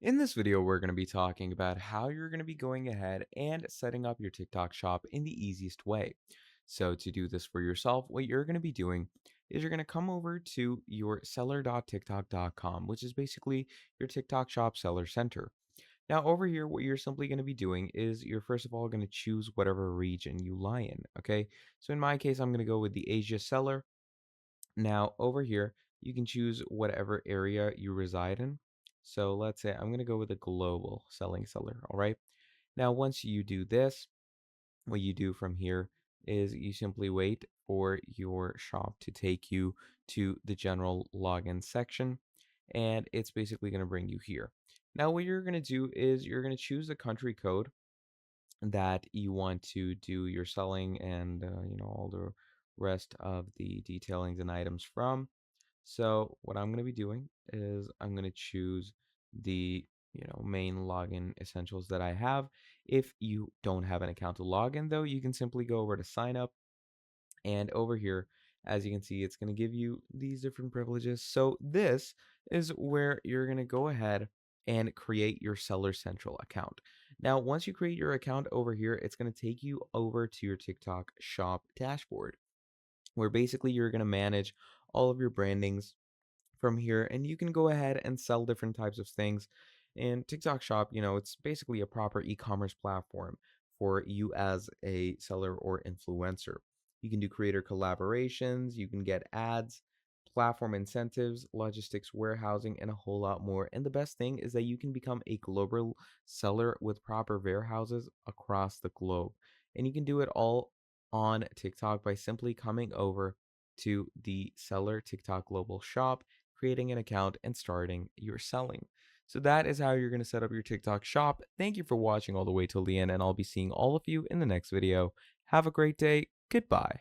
In this video, we're going to be talking about how you're going to be going ahead and setting up your TikTok shop in the easiest way. So, to do this for yourself, what you're going to be doing is you're going to come over to your seller.tiktok.com, which is basically your TikTok shop seller center. Now, over here, what you're simply going to be doing is you're first of all going to choose whatever region you lie in. Okay. So, in my case, I'm going to go with the Asia seller. Now, over here, you can choose whatever area you reside in. So let's say I'm going to go with a global selling seller. All right. Now, once you do this, what you do from here is you simply wait for your shop to take you to the general login section, and it's basically going to bring you here. Now, what you're going to do is you're going to choose the country code that you want to do your selling and all the rest of the detailings and items from. So what I'm going to be doing is I'm going to choose the main login essentials that I have. If you don't have an account to log in though, you can simply go over to sign up, and over here, as you can see, it's going to give you these different privileges. So this is where you're going to go ahead and create your Seller Central account. Now, once you create your account over here, it's going to take you over to your TikTok shop dashboard, where basically you're going to manage all of your brandings from here, and you can go ahead and sell different types of things. And TikTok Shop, it's basically a proper e-commerce platform for you as a seller or influencer. You can do creator collaborations, you can get ads, platform incentives, logistics, warehousing, and a whole lot more. And the best thing is that you can become a global seller with proper warehouses across the globe. And you can do it all on TikTok by simply coming over to the seller TikTok global shop, creating an account, and starting your selling. So that is how you're going to set up your TikTok shop. Thank you for watching all the way till the end, and I'll be seeing all of you in the next video. Have a great day. Goodbye.